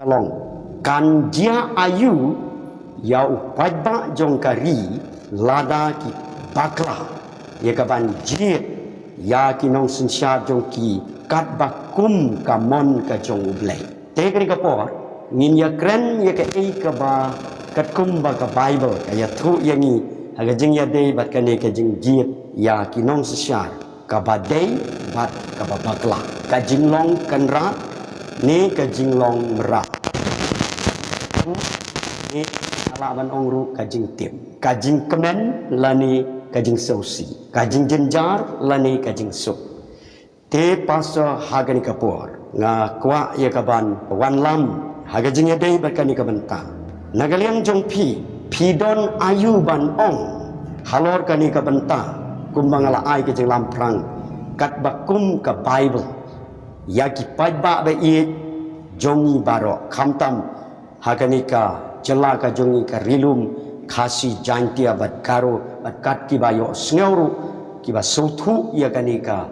long kan dia ayu yau pajba jong kari lada ki bakla ye kaban jit ya ki nong sinsya jong ki kat bakum kamon ka jong ublay te kri kapor ngin ya kren ye ka ei ka ba kat kum ba ka bible ka ya thu yangi aga jing ya dei bat ka ne ka jing jit ya ki nong sinsya ka ba dei bat ka ba bakla ka jing long kan ra ni ka jing long ra ni ala ban ong ru ka jing tim ka jing kemen lani ka jing sausi ka jing jenjar lani ka jing sup te paso hagani kapor nga kwa ye kaban wan lam haga jing ya dei bat ka ni ka benta nagaliang jong pi don ayu ban ong halor ka ni ka benta kumbang ala ai ka jing lam prang kat bakum ka bible ya ki pajba ba i jongi baro khamtam haganika jelaka jongi ka rilum khasi jantia bat karo bat kat ki bayo sngeuru ki ba sothu ya kanika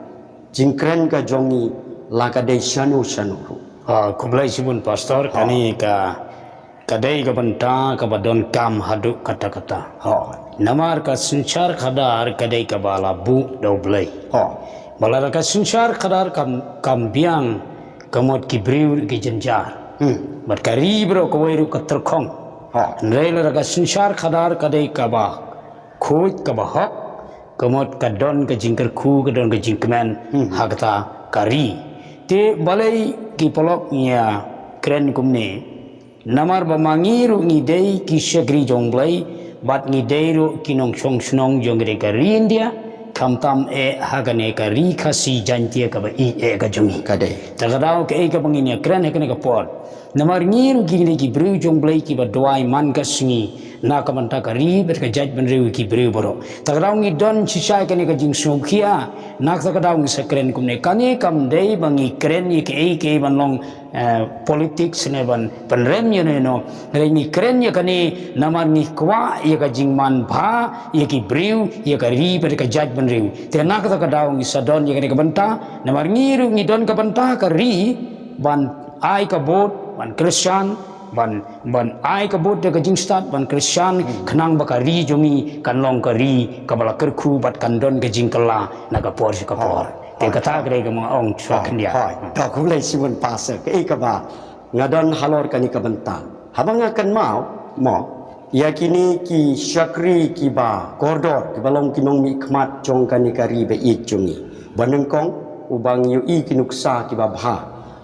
jingkren ka jongi laka dei shanu kumlai sibun pastor kani ka kadai ka banta ka badon kam hadu kata-kata namar ka sinchar khadar kadai ka bala bu doblai balara ka sinchar khadar kam biang kamot ki briu ki jenjar bat kari bro ko wairu ka terkhong nreilar ka sinchar khadar kadai ka ba khoj ka ba hak kamot ka don ka jingkar khu ka don ka jingkmen hakta kari te balai ki polok nya kren kumne namar ba mangiru ngi dei ki shagri jongblai bat ngi deiru kinong chong snong jongre ka ri india kamtam hagane ka ri khasi jantia ka ba ka jongi kadai tagadao ka ka banginya kren hekane ka pot namar ngiru ki ki bru jongblai ki ba doai man ka singi na ka manta ka ri ber ka jaj ban rewi ki bru boro tagadao ngi don chisai kane ka jing songkhia nak tagadao ngi sakren kumne kani kam dei bangi kren ni ke ban long politics ne ban panrem ne no re ni kren ya kani namar ni kwa ya ka jing man bha ya ki bru ya ka ri ber ka jaj ban rewi te nak tagadao ngi sadon ya kane ka banta namar ngiru ngi don ka banta ka ri ban ai ka bot ban Christian ban ai ka bot ka jing stat ban Christian khnang ba ka ri jongi kan long ka ri ka bala kerkhu bat kan don ka jing kala na ka por ka por te kata gre ka mga ong chwa khndia ta kulai simun pasa ka ka ba ngadon halor kani ka benta habang akan mo yakini ki syakri ki ba kordor ki balong kinong mi khmat jong kani ka ri be i jongi banengkong ubang yu i kinuksa ki ba bha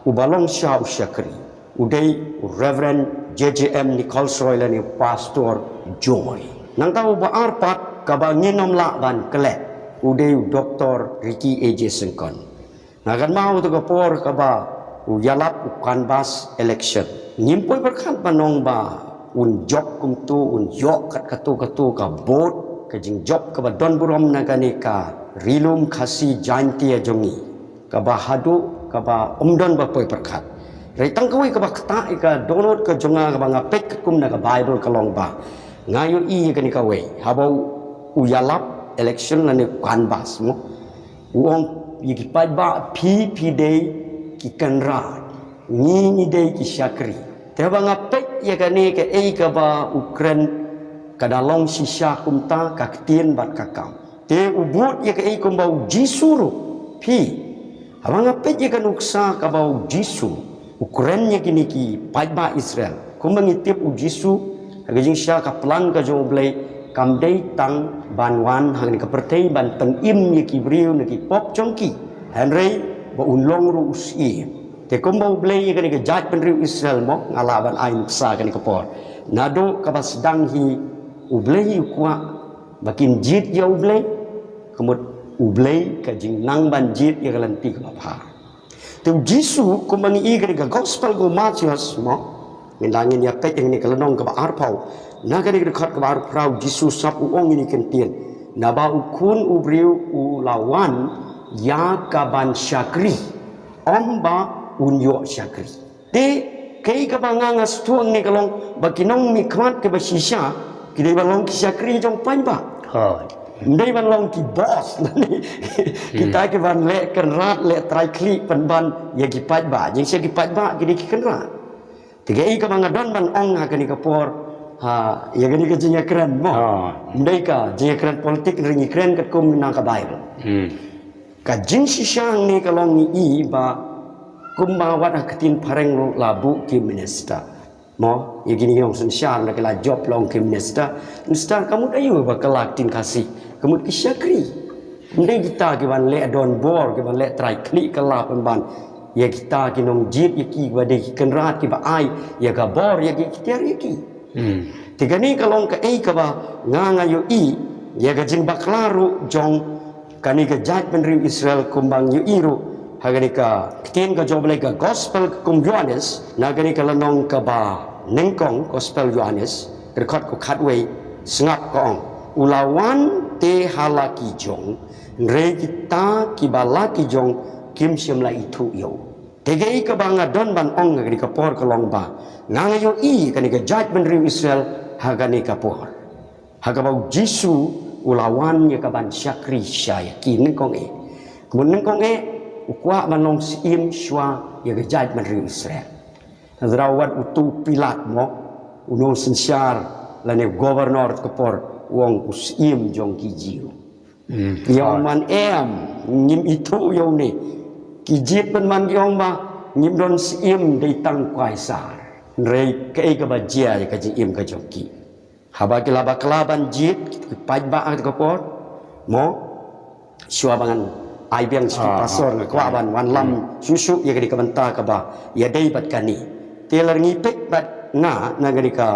ubalong sha usyakri udai Reverend JJM Nichols Roy lani Pastor Joy nang tahu ba arpat kaba nginom la ban klet udai Dr. Ricky AJ Sengkon nagan mau tu kapor kaba uyalap canvas election nyimpoi berkat panong ba un job kumtu un yok kat katu ka bot ka jing job ka ba don burom nagani ka rilum khasi jantia jongi ka ba hadu ka ba umdon ba poi berkat Reitang kawai ka bakta ka download ka jonga ka ngapek ka kum na ka Bible ka long ba ngayo i ka ni kawai habau uyalap election na ni canvas mo uong yikipad ba pi day ki kanra ni day ki syakri te ba ngapek ya ka ni ka ka ba ukren ka dalong sisya kumta ka ktien bat kakam te ubut ya ka kum ba jisuru pi habang ngapek ya ka nuksa ka ba jisu ukurannya kini ki pajba Israel kumbang itip ujisu hagajing sya ka plan ka jong blay kamdei tang banwan hagni ka pertei ban penim ye ki briu ne ki pop chongki henry ba unlong ru usi te kumbang blay ye kani ka jaj penriu Israel mo ngalaban ain sa kani ka por nado ka basdang hi ublay ukwa bakin jit ya ublay kemut ublay ka jing nang ban jit ye kalanti ka bapha tu Jisu kumangi igri ka gospel go Matius mo ngindangin ya pek yang ni kalanong ka baar pau na kani dekat ka baar prau Jisu sap uong ini kentien na ba ukun ubriu ulawan ya ka ban syakri omba unyo syakri te kei ka bangangas tuang ni kalong bakinong mikmat ke basisya kidai balong ki syakri jong panba Ndai ban long ki boss kita ke ban le kan rat le try klik pan ban ya ki pat ba jing sia ki pat ba ki ki kan rat Tiga ika bangadon ban ong hakani kapor ya gani ka jinya keren mo. Ndai ka jinya keren politik ringi keren kat kum nang ka bail. Ka jing sisang ni kalong ni I ba kum ba wat hakatin pareng labu ki minister. Mo ya gini yang sensyar nak la job long ki minister. Minister kamu dayu ba kalak tin kasih. Kamu ki syakri. Ndai kita ki ban le don bor ki ban le try klik kalap ban. Ya kita kinong jit ya ki ba de kenrat ki ba ai ya ka bor ya ki tiar ya ki. Tiga ni kalong ka ka ba nga yo I ya ka jing baklaru jong kani ka jaj penri Israel kumbang yo iru hagani ka tin ka job ka gospel kum Yohanes na gani ka lanong ka ba nengkong gospel Yohanes rekod ko khatway sengap ko ong ulawan te halaki jong re kita ki balaki jong kim siam la itu yo tegei ka banga don ban ong ngani ka por ka long ba nga yo I kani ka jaj penri Israel hagani ka por hagabau Jisu ulawan ya kaban syakri syaya ki nengkong kemun nengkong ukwa manong siim shwa ya gejaj man ri Israel nazrawat utu pilat mo unong sensyar lane governor kapor wong usim jong kijiu yang man ngim itu yo ni kijit pen man yong ma ngim don siim dei tang kaisar rei ke ka bajia ya ka jiim ka jongki haba kilaba kelaban jit paj ba ka por mo syua bangan ai biang si pasor ka kwaban wan lam susu ya ka banta ka ba ya dei bat kani telar ngipek bat nga na ga ka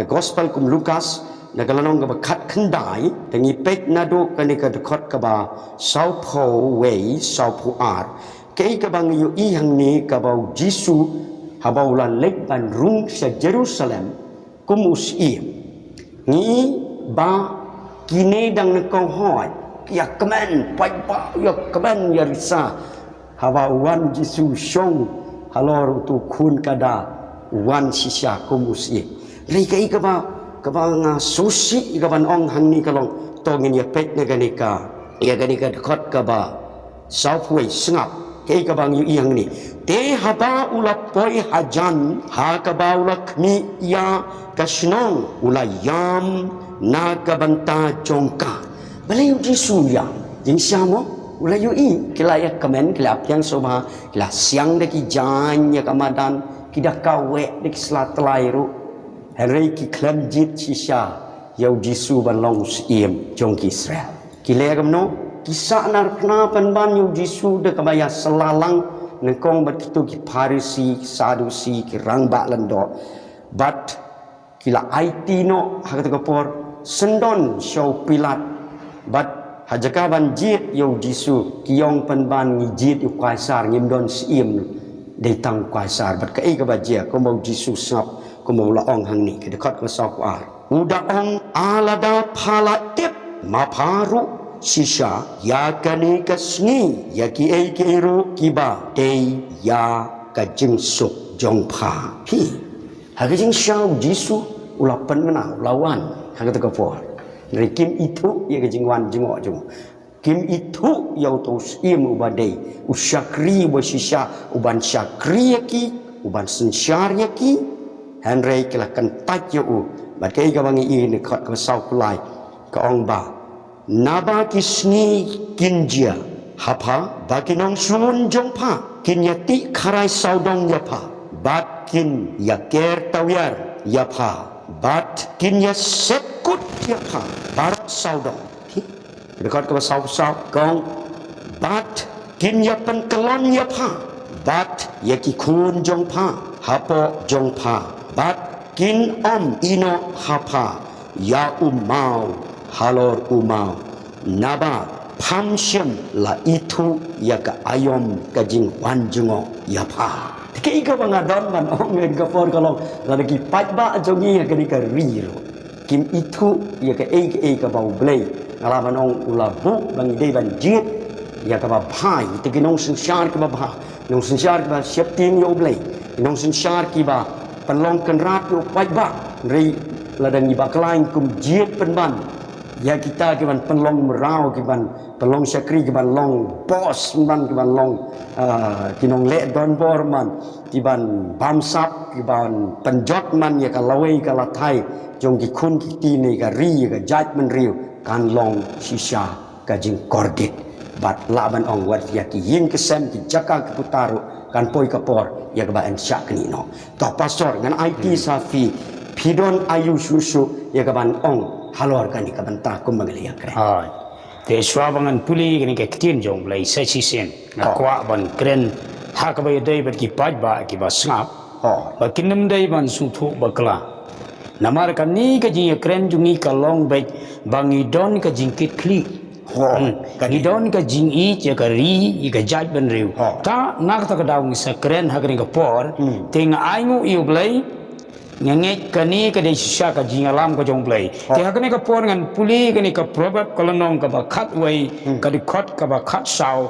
gospel kum Lukas na galanong ka khat khandai te ngipek na do ka ni ka khot ka ba Sao Po way Sao Po ar kei ka bang yu I hang ni ka ba Jisu habaulan lek ban rung sa Jerusalem kum usim ni ba kini dang nekong hoi ya kemen pai pa ya kemen ya risa hawa wan Jisu shong halor tu kun kada wan sisya kumusi ri kai ka ba nga susi ka ban ong hang ni kalong tongin ya pek na ganika ya ganika dekot ka ba southway sengap kai ka bang yu yang ni te haba ula poi hajan ha ka ba ula kmi ya kasnong ulayam na kabanta jongka balayu Jisu ya jing siamo ulayu I kilaya kemen kilap yang soba kila siang deki janya kamadan kidah kawe deki slatlairu henry ki klem jit sisya yau Jisu ban long sim jongki Israel kilaya kamno kisah nar kenapan ban yau Jisu de kabaya selalang nekong bat kitu ki Farisi Sadusi ki rangba lendo bat kila IT no hakata kapor sendon show pilat bat hajakaban jit yo Jisu kiyong penban ngijit yu kaisar ngimdon sim detang kaisar bat kai ka bajia ko mau Jisu sap ko mau laong hang ni ke dekat ko sa ar uda ong alada phala tip maparu sisha ya kani kasngi ya ki ai ki ru kiba dei ya ka jingsuk jongpa hi hagajing syau Jisu ulapan menau lawan hagata ka por dari kim itu ya ke jingwan jingok jung kim itu yau tos im ubadai usyakri wa shisha uban syakri yaki uban sensyar yaki henry kelakan taj u bakai ka bangi ini kat ka sau kulai ka ong ba naba kisni kinjia hapa bakinong sun jongpa kinyati karai saudong yapa bakin yaker tawyar yapa bat kinya sekut yapa barat saudong dekat ke sau kong bat kinya penkelon yapa bat yaki kun jongpa hapo jongpa bat kin ino hapa ya umau halor umau naba pamshem la itu ya ka ayom kajing wanjungo yapa kei ka bangadon man ongen ka por kalong lagi pajba jongi ya kani ka riro kim itu ya ka ka bau blei ngalaman ong ulabu bang ide ban jit ya ka ba bai teginong sensyar ka ba nong sensyar ka siap ting yo blei nong sensyar ki ba penlong kenrat yo pajba ri ladang iba klain kum jit penban ya kita kiban penlong merau kiban penlong syakri kiban long bos man kiban long kinong le don bor man kiban bamsap kiban penjot man ya kalawai kalatai jong ki kun ki ti ni ka ri ka jat man riu kan long shisha ka jing kordit bat laban ong wat ya ki yin kesem ki jaka ki putaru kan poi kapor ya ka ba en syak ni no to pastor ngan IT safi pidon ayu susu ya ka ban ong halor kan ka banta kum magli ya kre hai te swabangan puli kini ke tin jong blai sachi sen na kwa ban kren ha ka bay dai ber ki paj ba ki ba snap ba kinam dai ban su thu bakla namar kan ni ka ji kren jungi ka long bay bangi don ka jingkit kli ni don ka jing I che ka ri I ka jaj ban riu ta nak ta ka daung sa kren ha ka por ting aingu iu blai nganget kani ka de sha ka jing alam ka jong blai te ha ka por ngan puli ka ni ka probab kolonong ka ba khat wai ka di khot ka ba khat sau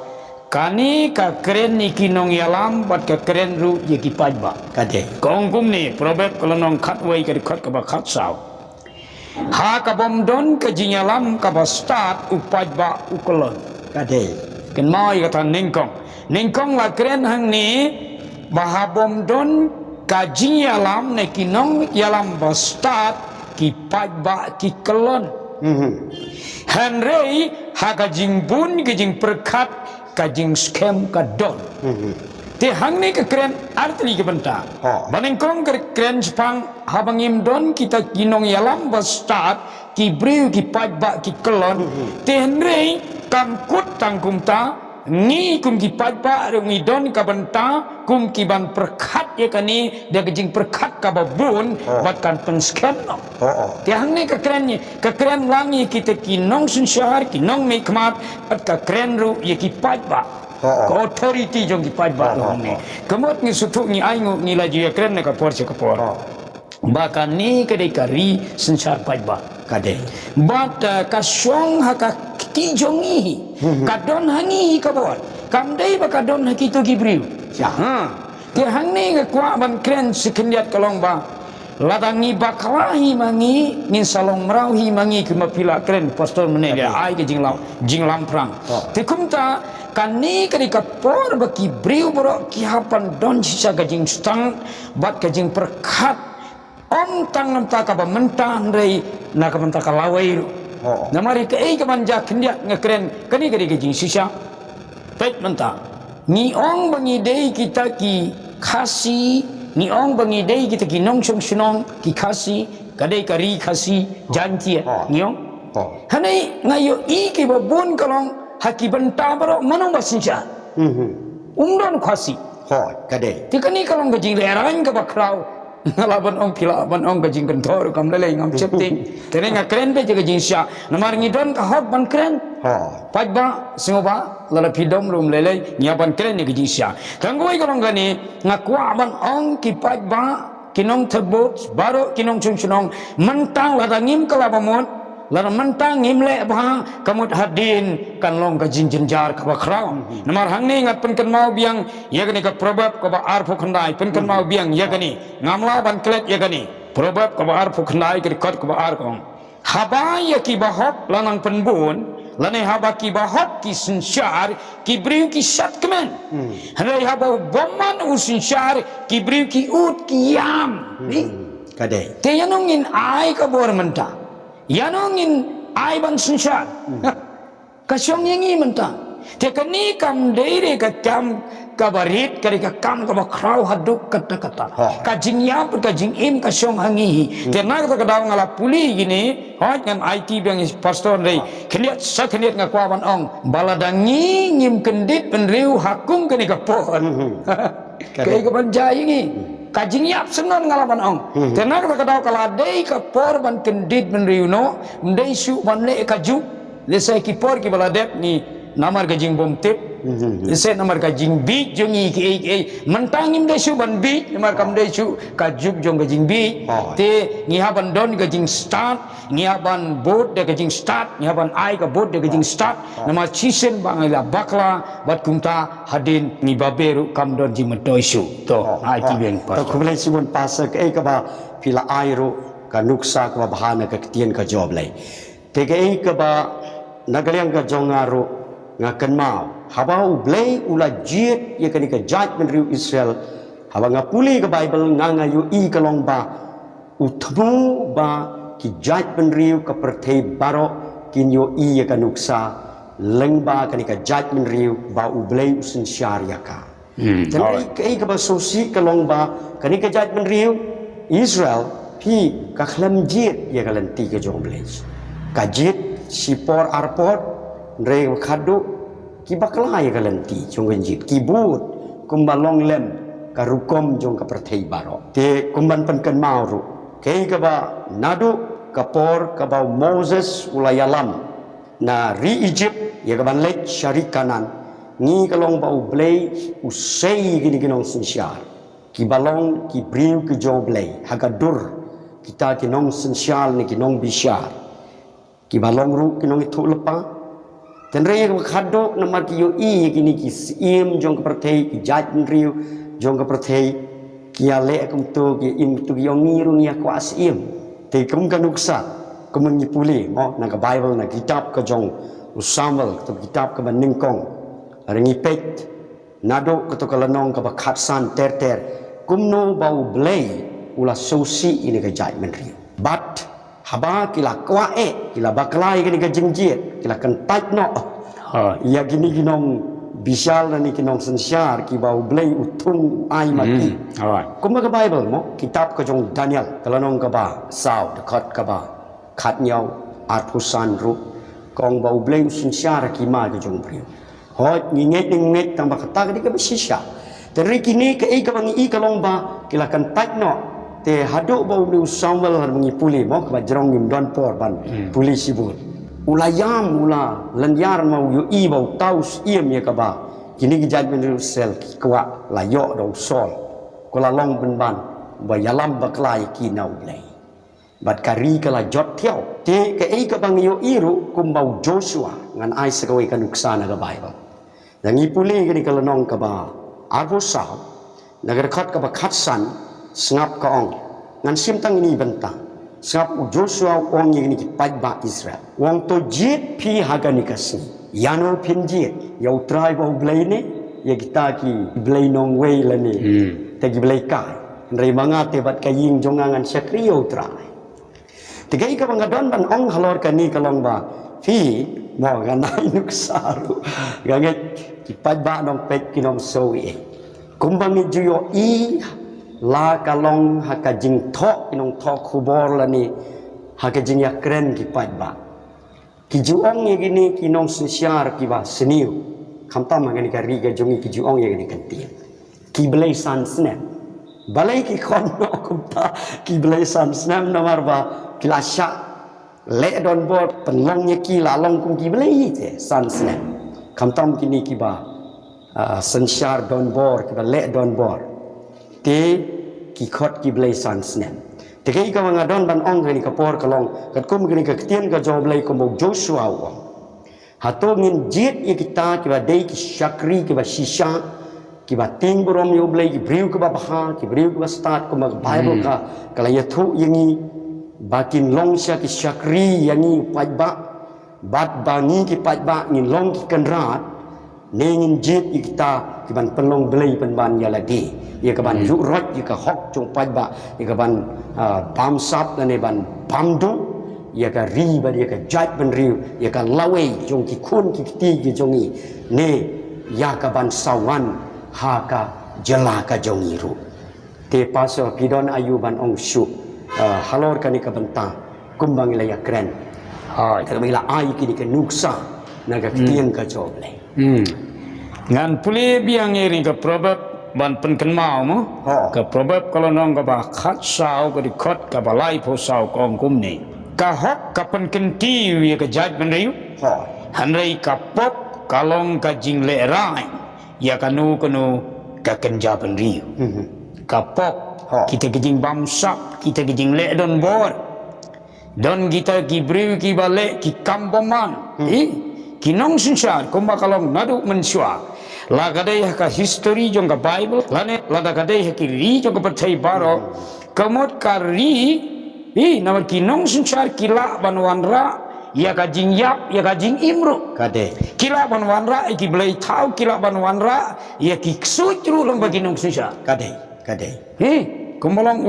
kani ka kren ni kinong yalam bat ka kren ru ye ki paj ba kade kong kum ni probab kolonong khat wai ka di khot ka ba khat sau ha ka bom don ka jing alam ka ba start u paj ba u kolon kade ken mai ka tan ningkong la kren hang ni ba bom don ka jing alam ne kinong yalam ba start ki paj ba ki kolon Henry ha ka jing bun ka jing perkat ka jing scam ka don te hang ni ka kren artli ka banta baningkong ka kren spang habang im don kita kinong yalam ba start ki briu ki paj ba ki kolon te Henry kam kut tangkum ta ni kum ki paj ba ngi don ka banta kum ki ban perkat ya kani dia ka jing perkat ka ba bun bat kan pen scam no te hang ni ka kren langi kita kinong sun syahar kinong mikmat at ka kren ru ye ki paj ba ka authority jong ki paj ba no ni kemot ni sutuk ni aingu ni laju ya kren ka por ka por baka ni ka de ka ri sun syahar paj ba kade bat ka syong ha ka ki jongi ka don hangi ka bor kam dei ba ka don ha ki to ki briu te hang ni ka kwa ban kren sekendiat kalong ba ladangi baklahi mangi min salong merauhi mangi ke mapila kren pastor menega ai ke jinglam prang te kumta kani kani kapor baki briu boro ki hapan don sisa ka jing stang bat ka jing perkat om tang nam ta ka ba mentah rei na ka mentah ka lawai namari ke ai ka manja kendia ngekren kani kani ka jing sisa pet mentah ni ong bangi dei kita ki khasi ni ong bangi dei kita ki nong song sunong ki khasi kadai kari khasi janti ni ong hanai ngayo I ki babon kalong haki benta baro manong basincha umdon khasi kade tikani kalong gajing lerang ka bakrau ngalaban ong pila ban ong gajing kantor kam lele ngam chepting tene nga kren be gajing sya namar ngidon ka hot ban kren paj ba singoba lala pidom rum lele nyaban kren ni gajing sya kangoi kalong gani ngakwa ban ong ki paj ba kinong tebut baro kinong chungchunong mentang ladangim kalabamon lana mentang ngimle bah kamut hadin kan long ka jinjar ka bakraw namar hangni ngat pen kan mau biang ya gani ka probab ka ba arfu khandai pen kan mau biang ya gani ngamla ban klet ya gani probab ka ba arfu khandai ka kot ka ba ar kong haba ya ki bahop lanang penbun lane haba ki bahop ki sinsyar ki briu ki sat kemen hanai haba boman usinsyar ki briu ki ut ki yam kade te yanongin ai ka bor mentah yanongin ai ban sunsyar kasyong yangi mentang te kani kam deire ka kam kabarit kari ka kam ka bakraw haduk kata ka jingyap ka jingim kasyong hangi te nak ka daw ngala puli gini hot ngan IT biang pastor rei keniat sa keniat ngakwaban ong baladangi ngim kendit penriu hakum kani ka pohon kay ka banjay ngi kajing yap senon ngalaban ong tenak ka daw kala dei ka por ban kendit ben riuno ndei su ban le kaju le sai ki por ki bala dep ni namar kajing bom tip se namar kajing bi jongi ki mentangim dei su ban bi namar kam dei su kaju jong kajing bi te ni haban don kajing start ni haban bot de kajing start ni haban ai ka bot de kajing start namar chisen bangila bakla bat kumta hadin ni baberu kam don jing metoi su to ai ki ben to kumlai simun pasal ke ka ba pila airu ka nuksa ka bahana ka tien ka job lai Tegai ke ba nagaliang ka jongaru ngakan mau. Habau blay ula jiet ya kani ka judgment riu Israel. Haba ngapuli ke Bible ngangayu i kalong ba utmu ba ki judgment riu ka pertei baro kinyo i ya kanuksa lengba kani ka judgment riu ba ublay usin syariah ka. Jadi kai ka ba sosi kalong ba kani ka judgment riu Israel pi ka khlam jiet ya kalanti ka jong blay. Ka jiet sipor arpor re khadu ki bakla ya kalanti jong jiet ki but kumbalong lem karukom jong ka pertei baro. Te kumban penken mauru kai ka ba nadu kapor ka ba Moses ulayalam na ri Egypt ya kaban lek syari kanan ni kalong bau blay usai gini kinong sensyar ki balong ki briu ki jong blay hagadur kita kinong sensyal ni kinong bisyar ki balong ru kinong itu lepa dan raya khado namar ki yo i kini ki sim jong ka pertei ki judgment riu jong ka pertei ki ale kum tu ki im tu ki ngiru ya kuas im te kum kanuksa kum ngipuli mo na ka Bible na kitab ka jong Samuel ka kitab ka ningkong aringi pet nado ka to kalanong ka bakatsan ter kumno bau blay ula sosi ini ka judgment riu but haba kila kwae kila baklai kini ka jingjiet kila kentat no ya gini ginong bisal na ni kinong sensyar ki bau blay utung ai mati kuma ka Bible mo kitab ka jong Daniel kalanong ka ba saw dekat ka ba khat nhau atusan ru kong bau blay sensyar ki ma ka jong priu hot nginget tang ba kata ka di ka bisisya teri kini ka ka bang i kalong ba kila kentat no te haduk bau ni Samuel har mengipuli mo ka jerong ngim don por ban polisi bun ulayam ula lanyar mau yo i bau taus iem ya ka ba kini ki judgment sel ki kwa la yo do sol ko la long ben ban ba yalam baklai ki nau blai bat kari kala jot tiao te ka ka bang yo iru kum bau Joshua ngan ai sekawai kanuksana ka Bible yang ipuli kini kala nong ka ba arbusau nagar khat ka ba khatsan sengap ka ong ngan simtang ini bentang sengap Joshua ong ini ki pajba Israel wong to jit pi haga nikasi yano pinjit yau tribe of blay ni ya kita ki blay nong way la ni te ki blay kai rei mangate bat kaying jongangan sakrio trai tigai ka bangadon ban ong halor kani kalong ba fi mo ganai nuksaru ganget ki pajba nong pek kinong sowi kumbang juyo i la kalong hakajing thok inong thok khubor lani hakajing yakren ki pajba ki juong ye gini kinong sensyar ki ba seniu khamtam ngani ka riga jongi ki juong ye gini kantian ki blai san snem balai ki khonno kumta ki blai san snem namar ba kilasha le don bot penlong ye ki la long kum ki blai te san snem khamtam kini ki ba sensyar don bor ki ba le don bor te ki khot ki blai san snem te kai ka mangadon ban ong ni kapor kalong kat kum ni ka tien ka job blai ko Joshua wa hato ngin jit ye kita ki ba dei ki shakri ki ba shisha ki ba ting borom yo blai ki briu ki ba baha ki briu ki ba start ko mag Bible ka kala ye thu yangi bakin long sya ki shakri yangi pajba bat bangi ki pajba ngin long ki kanrat nengin jit kita kiban pelong belai penban ya lagi ya kaban jurot ya ka hok chung pajba ya kaban bam sap dan ban bamdu ya ka ri ba ya ka jat ban riu ya ka lawe chung ki kun ki ti ki jongi ne ya kaban sawan ha ka jela ka jongi ru te paso pidon ayuban ong syu halor kani ka benta kumbang ila ya kren ha ka bila ai ki ka nuksa naga tiang ka joble ngan puli biang iri ke probab ban penken mau mo ke probab kalau nong ke ba khat sao ke dikot ke balai po sao kong kum ni ka hok ka penken ti wi ke judgment riu hanrei ka pop kalong ka jing le rai ya kanu ka kenjaban riu ka pop kita ke jing bam sap kita ke jing le don bor don kita ki briu ki bale ki kamboman kinong sinsar kumba kalong nadu mensua la kadai ka history jong ka Bible lane la da kadai ki ri jong ka percaya baro kamot ka ri namar kinong sinsar kila banwanra ya ka jing yap ya ka jing imru Kade. kila ban wanra ki blai thau kila ban wanra ya ki sutru lang bagi nong susha Kade. Kade. kumolong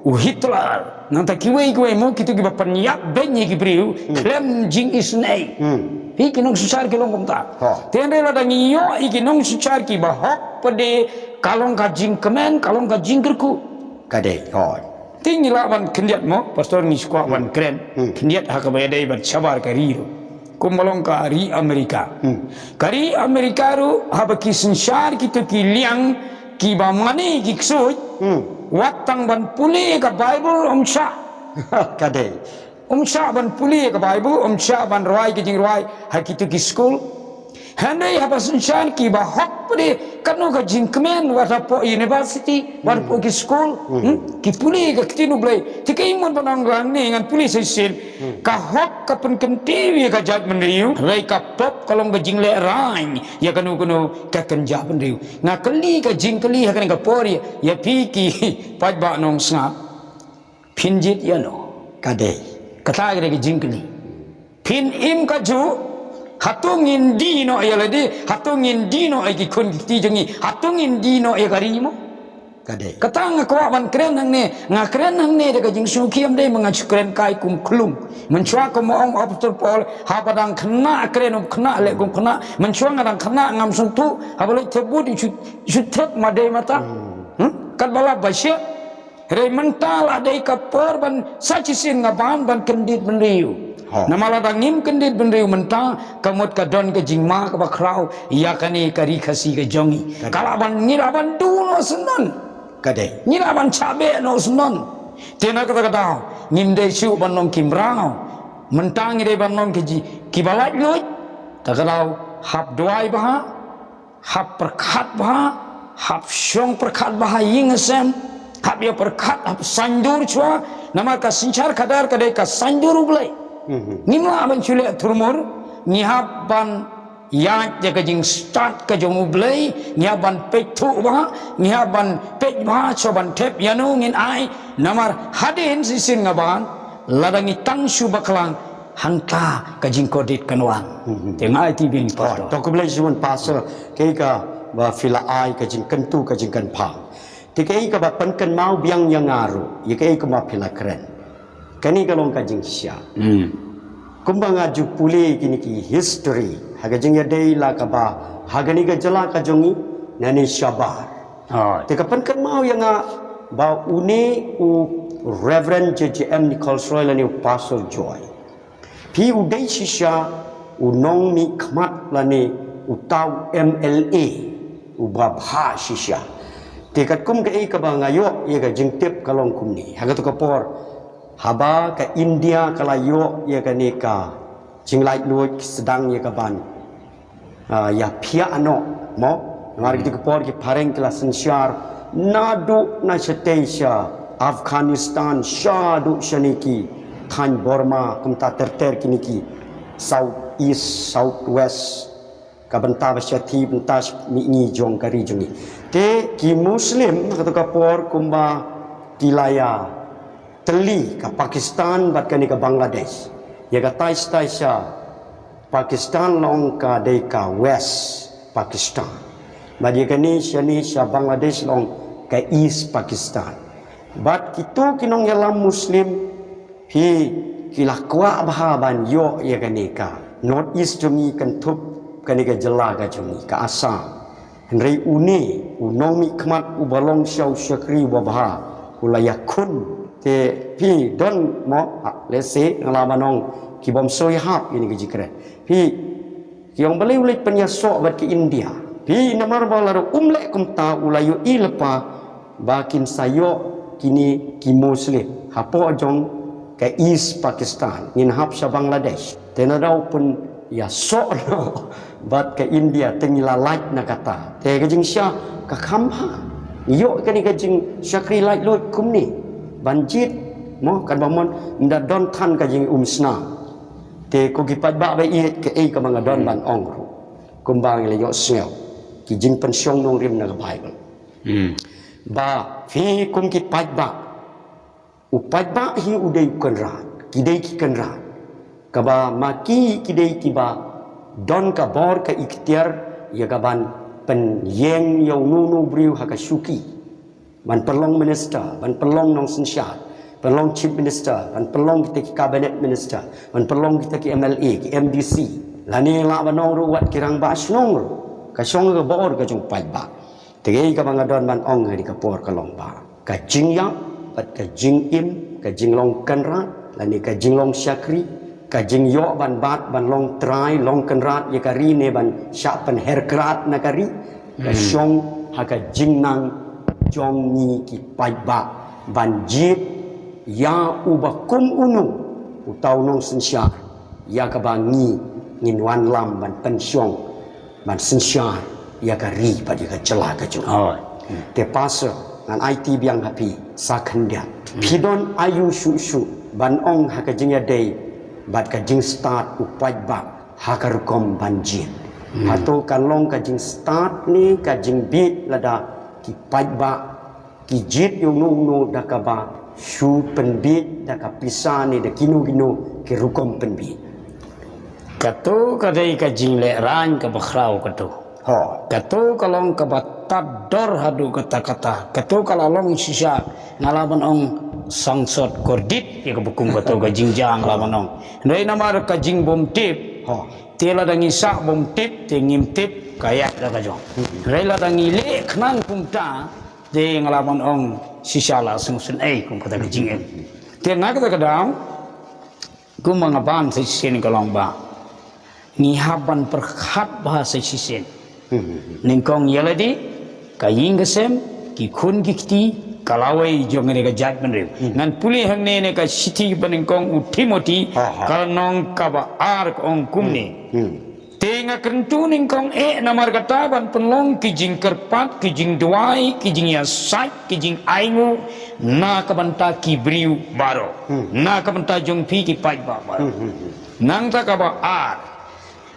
u Hitler nanta kiwe mo kitu ki bapan yap benye ki briu klem jing isnei kinong susar ki long kumta tendre la dangi yo kinong susar ki ba hok pade kalong ka jing kemen kalong ka jing kerku Kade. Hoi. Tinggi lawan kendiat mo, pastor ni squad wan keren. Kendiat hak bayadai ber sabar kari ro. Kumolong kari Amerika. Kari Amerika ro habaki sensyar kita ki liang ki ba mani ki ksut. Watang ban puli ka Bible omsha. Kade. Omsha ban puli ka Bible omsha ban roai ki jing roai hak kita ki school. Handai haba sensyar ki ba hok pade kanu ka jing kemen wata po university wata po ki school ki puli ka kitinu blai tika iman pananggang ni ngan puli sesil ka hok ka pen kentiwi ka jat menriu rai ka pop kalong ka jing le rain ya kanu ka kenja menriu nga kali ka jing kali ha ka pori ya pi ki paj ba nong snga pinjit ya no Kade. kata ka jing kali pin im ka ju hatungin dino ay alade hatungin dino ay kikun kiti jangi hatungin dino ay karimo Kade. kata nga kawan keren hang ne nga keren hang ne daga jing sukiam day mga keren kai kum klum menchua ko moong apostol Paul hapadang kena keren kena le kum kena menchua ngadang kena ngam suntu habale tebut should take madai mata kan bala basya rei mental adai kapor ban sacisin ngaban ban kendit menriu nama ladang ngim kendit benriu mentang kamut ka don ke jingma ka bakrau ya kani kari khasi ke jongi kalaban ngiraban duno senon Kade. ngiraban cabe no senon tena kata kata ngim de siu banong kimrao mentang ngire banong ke ki balat lut takau hap duai bah hap perkat bah hap syong perkat bah yingesem hap ya perkat hap sandur chua nama ka sinchar kadar kadai ka sandur ulai Ngimla ban chule turmur ngihap ban yang jaga jing start ka jong ublay ngihap ban petu ba ngihap ban pet ba choban tep yanu ngin ai namar hadin sisin ngaban ladangi tang shu baklang hangka ka jing kodit kanwan tengai ti bin pastor Tok belai suan pasal ke ka ba fila ai ka jing kentu ka jing kan pa. Ti ke ka ba penken mau biang yang ngaru. Ye ke ka ma fila keren. Kani kalong ka jing sia. Kumbang aju puli kini ki history haga jing ya dei la ka ba haga ni ga jala ka jongi nani syabar. Ti ka penken mau yang ba une u Reverend JJM Nichols Roy lani Pastor Joy. Pi u dei sisya u nong mi kmat lani u tau MLA u babha sisya. Tikat kum ke ka ba ngayo ye ka jing tip kalong kum ni haga to ka por haba ka India kalayo ye ka ni ka jinglai luit sedang ye ka ban ya pia ano mo ngar ki por ki pareng kelas sensyar nadu na Malaysia Afghanistan syadu syaniki Than Burma kumta terter kiniki South East South West ka benta basyati benta mi ni jong kari jongi te ki muslim kata ka por kumba kilaya teli ka Pakistan bat kani ka Bangladesh ya ka taisya Pakistan long ka dei ka West Pakistan badi kani syani sya Bangladesh long ka East Pakistan bat kitu kinong yalam muslim hi kilakwa bahaban yo ya kani ka North East jongi kan thup kani ka jela ka jongi ka Assam Henry uni unong mi kmat ubalong syau syakri wabha ulayakun te pi don mo lese ngalamanong ki bom soy hap ini ke jikre pi yang beli ulit penyasok bat ke India pi namar balaru umlek kumta ulayu ilpa bakin sayo kini ki muslim hapo jong ke East Pakistan ngin hap sa Bangladesh tenadau pun ya sok no bat ke India tengila light na kata te kajing sya ka khamha yo kani kajing syakri light lut kumni banjit mo kan bamon nda don tan kajing umsna te ko gipat ba ba i ke ka mga don ban ong ru kumbang le yo sel ki jing pensyong nong rim na Bible ba fi kum kipat ba upat ba hi udai kan rat ki dei ki kan rat kaba maki kidei kiba don ka bor ka ikhtiar ya gaban pen yeng yau nunu briu haka syuki ban perlong minister ban perlong nong sensyat perlong chief minister ban perlong kita ki cabinet minister ban perlong kita ki MLA ki MDC lani la banong ruat kirang ba snong ka song ka bor ka jung pai ba tegei ka bangadon ban ong di ka por ka long ba ka jing ya pat ka jing im ka jing long kanra lani ka jing long syakri ka jing yo ban bat ban long try long kanrat ya kari ne ban syak pen herkrat na kari ka song ha ka jing nang jong ni ki pai ba ban jit ya uba kum unu utau nong sensya ya ka bangi ngin wan lam ban pensiong ban sensya ya kari pa di ka celah ka jung te pasal ngan IT biang happy sakhendia pidon ayu su ban ong ha ka jing ya dei bat ka jing start upai ba ha ka rukom ban jin atau kan long ka jing start ni ka jing bit lada ki pai ba ki jit yung nu da ka ba shu pen bit da ka pisa ni da kinu ki rukom pen bit Katu kadai ka jing le ran ka bakhrau katu ho katu kalong ka batab dor hadu kata-kata katu kalalong sisa ngalaban ong sangsot kordit ya ka bukum katu ka jingjang laban ong noi namar ka jing bom tip ho tela dangi sa bom tip te ngim tip kaya da ka jong rela dangi le khnang kumta de ngalaban ong sisa la sungsun kum kata ka jing em te ngak ka dam kum mangaban sa sin kalong ba ni haban perkhat bahasa sisen ningkong yaladi kaying gesem ki khun ki kti kalawai jongene ka jat benre ngan puli hangne ne ka siti baningkong utimoti kanong ka ba ar ong kumne tenga kentu ningkong namar kata ban penlong ki jing kerpat ki jing duai ki jing yasai ki jing aingu na ka banta ki briu baro na ka banta jong pi ki pai ba baro nang ta ka ba ar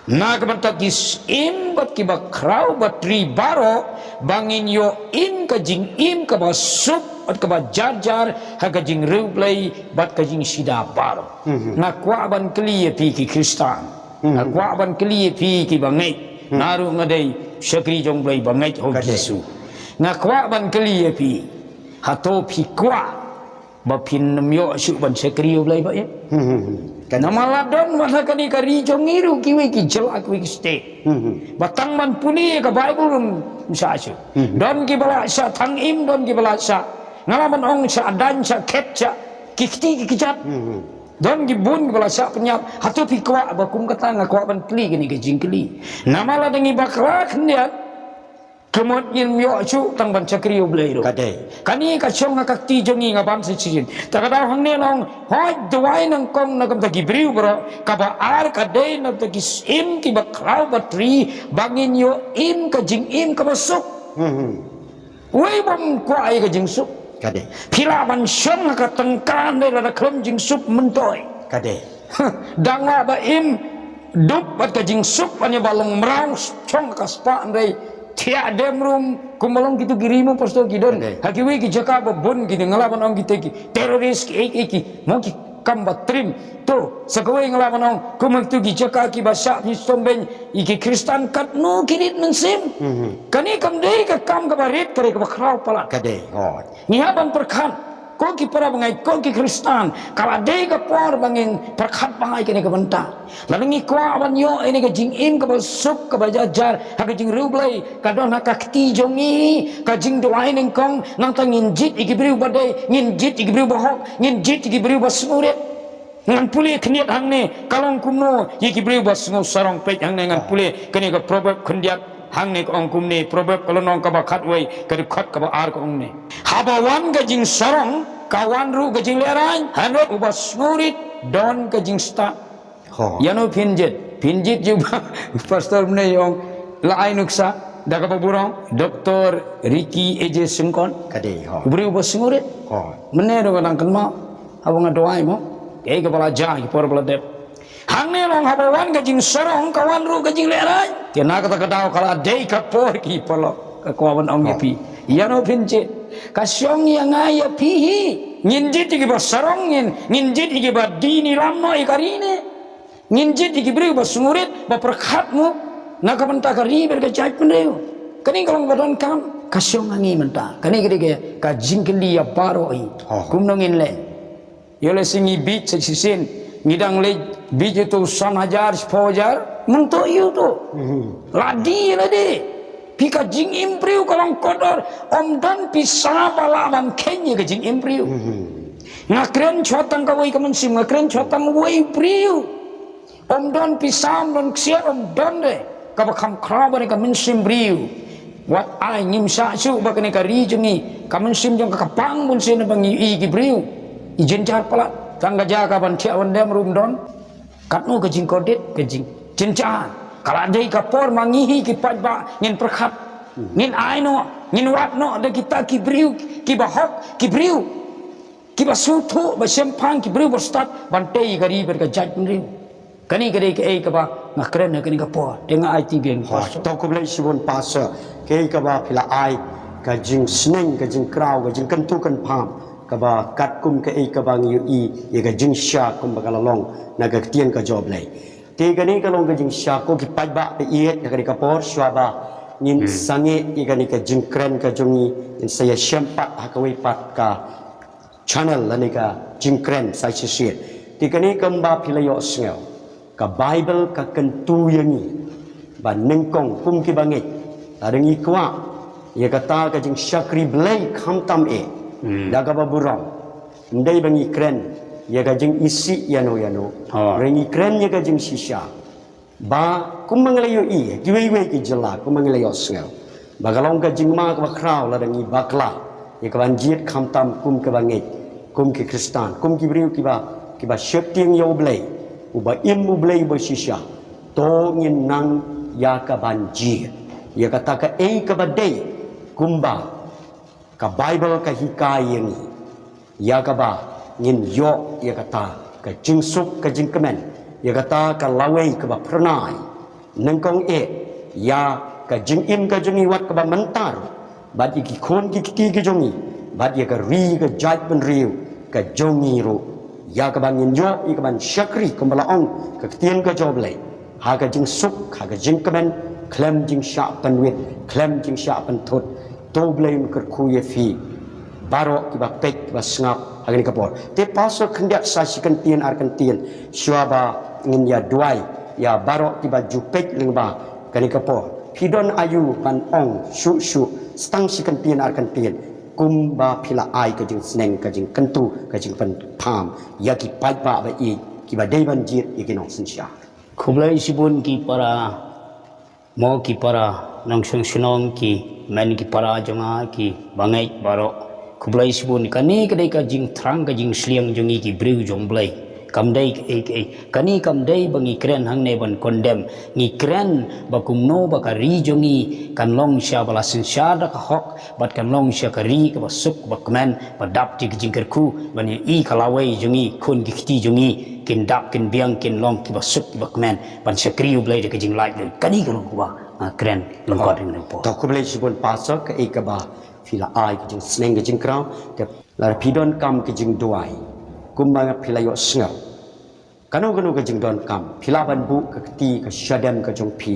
na kabanta kis im bat ki ba krau bat tri baro bangin yo im ka jing im ka ba sup at ka ba jar jar ha ka jing rublay bat ka jing sida baro na kwa ban kli pi ki kristan na kwa ban kli pi ki bangai naru ngadai syakri jong blay bangai ho kisu na kwa ban kli pi hato pi kwa ba pin myo su ban syakri blay ba ya nama ladon mana kani kari jongiru kiwi ki jelak kiwi ste batang man puni ka bible sa asu don ki bala sa tang im don ki bala sa ngalaman ong sa dan sa ket sa kikti ki kijat don ki bun ki bala sa penyap hatu pi kwa ba kum kata nga kwa ban kli kini ke jingkli nama ladang i bakra kendiat kemot yin myo chu tang ban chakri ublei ro kadai kani ka chong ka ti jongi nga ban si chin ta ka daw hang ne long hoi duai nang kong na kam ta gibriu bro ka ba ar ka dei na ta ki im ki ba krau ba tri bangin yo im ka jing im ka ba suk wei bom kwa ai ka jing suk kadai pila ban shong ka tangkan de la krom jing suk mentoi kadai danga ba im dup ba ka jing suk anya balong mrang chong ka spa ndai tiada demrum kumalong gitu girimu pastor kidon hakiwi ki jaka babon gini ngalaban ong kita ki teroris ki iki mau ki kambat trim to sakawai ngalaban ong kumak tu ki jaka ki basa ni somben iki kristan kat no kinit mensim kani kam dei ka kam ka barit kare ka bakrau pala kadai ho ni haban perkan ko ki para bangai ko ki kristan kala dei ka por bangin perkhat bangai kene ka banta lalu ni kwa aban yo ini ka jing im ka basuk ka bajajar ha ka jing rublai ka don ha ka kti jongi ka jing doai ning kong nang ta ngin jit iki briu badai ngin jit iki briu bahok ngin jit iki briu basmuret ngan puli kniat hang ne kalong kumno iki briu basngo sarong pej hang ne ngan puli kene ka proverb khndiat hang ne ong kumne proverb kalau nong ka ba khat wei ka khat ka ba ar ko ong ne habawan ka jing sarong kawan ru ka jing leran hanot ubas murid don ka jing sta ho yano pinjit juga pastor ne yong laai nuksa daga paburong Dr. Ricky Eje Sengkon kadai ho beri ubas murid ho menero kadang kenal abang doai mo kay ka pala ja ki por bladep hang ne long habawan ka jing sarong kawan ru ka jing leran tiana kata kadaw kala dei ka por ki polo ka kawan ong pi yano pinjit kasyong yang aya pihi nginjit iki ba sarong nginjit iki ba dini lamno ikarine nginjit di kibriu ba sungurit ba perkhatmu na ka banta ka ri ber ka jai penreu kani kalong badon kam kasyong ngi menta kani gede ka jingkeli ya baro ai kumnongin le yole singi bit sisin ngidang le bit itu 1,000 10,000 mento yu tu ladi pika jing impriu kalong kodor om dan pisa balaman kenya ke jing impriu ngakren chotang ka wei kamansim ngakren chotang wei priu om dan pisam dan ksiar om dan de ka bakam kraba ne kamansim priu wat ai ngim sa su bakane ka ri jungi kamansim jong ka kapang bun sin bangi i ki priu i jenjar pala tangga jaga ban tia wan dem rum don katnu ke jing kodet ke jing jenjar kalau ada kapor mangihi ki pajba ngin perkhat ngin aino ngin watno ada kita kibriu ki bahok kibriu ki basutu ba sempang kibriu berstat bantai gari ber ka jaj mriu kani gari ke ka ba ngakren kani kapor dengan IT geng to ko blai sibon pasa ke ka ba phila ai ka jing sneng ka jing kraw ka jing kentu kan pham ka ba kat kum ka ka ba ngi ye ka jing sha kum ba kalong na ka tien ka job lai tiga ni kalau ke jing syako ki pajba pe iet ka ni kapor syaba ngin sange iga ni ka jing kren ka jongi in saya syempat hakawai pat ka channel lani ka jing kren sai sisiet tiga ni kamba pilayo sngel ka bible ka kentu yangi ba nengkong kum ki bangit adangi kwa ye kata ka jing syakri blai khamtam daga ba burang ndai bangi kren ya gajing isi yano rengi kren ya gajing shisha ba kumanglayo giwe ki jela kumanglayo sel bagalong gajing ma ka kraw la dangi bakla ya ka banjit khamtam kum ka bangit kum ki kristan kum ki briu ki ba shepting yo blai uba im mu blai ba shisha to ngin nang ya ka banji ya kata ka ka badai kumba ka bible ka hikayat ni ya ka ba ngin yo ya kata ka jingsuk ka jingkemen ya kata ka lawai ka ba pranai nengkong ya ka jingim ka jongi wat ka ba mentar bat ki khon ki ti ka jongi bat ya ka ri ka jat ben riu ka jongi ro ya ka ba ngin yo i ka ban syakri ka malaong ka tien ka joblai ha ka jingsuk ha ka jingkemen klem jing sha pen wit klem jing sha pen thot to blame ka khu ye fi baro ki ba pek ba sngap agni kapor te paso kendak sasikan tien arkan tien syaba ngin ya duai ya baro tiba jupek lengba kani kapor pidon ayu ban ong shu stang sikan tien arkan tien kumba pila ai ka jing sneng ka jing kentu ka jing pen tham ya ki pai ba i ki ba dei ban jit i ki nong sinsya kublai sibun ki para mo ki para nong senong ki men ki para jonga ki bangai baro kublai sibun kani kadai ka jing thrang ka jing sliang jongi ki briu jong blai kamdai kani kamdai bangi kren hang ne ban condemn ngi kren ba kumno ba ka ri jongi kan long sha bala sin sha da ka hok bat kan long sha ka ri ka ba suk ba kmen ba dap ti jing ker ku ban i kalawai jongi khon ki ti jongi kin dap kin biang kin long ki ba suk ba kmen ban sakri u blai ka jing lai kani ka long ku ba kren long ko ding po to kublai sibun paso ka ka ba fila ai ke jing sneng ke jing kraw ke la pidon kam ke jing duai kumba pila yo sngal kanu ke jing don kam pila ban bu ke ti ke syadam ke jong pi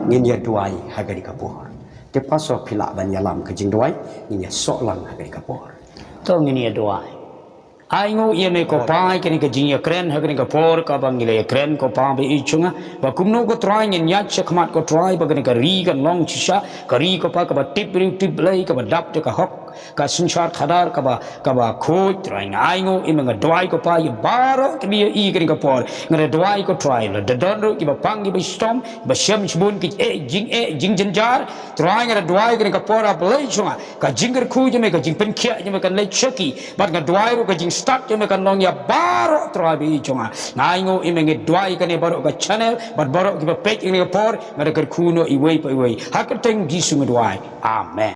ngin ya duai hagari kapor te paso pila ban yalam ke jing duai ngin ya sok lang hagari kapor to ngin ya duai ai ngo ye me ko pai ke ni ke jing ya kren hagari kapor ka bang ile ya kren ko pa be i chunga ba kumno ko try ngin ya chakmat ko try ba ke ri kan long chisha ka ri ko pa ka ba tip lay ka ba dap ka hok ka sunchar khadar ka ba khoj try ai ngo i mga duai ko pa ye baro ke ni i ke ni kapor ngare duai ko try la dadon ro ki ba pang ki ba storm ba shem chbun ki jing janjar try ngare duai ke ni kapor a blai chunga ka jingar khu je me ka jing pen khia je me kan le chaki ba nga duai ro ka jing start je me kan long ya baro try bi chunga ngai ngo i mga duai ka ni baro ka channel ba baro ki ba pek ni kapor ngare ka khu no i wei pa i wei hakateng ji sunga duai amen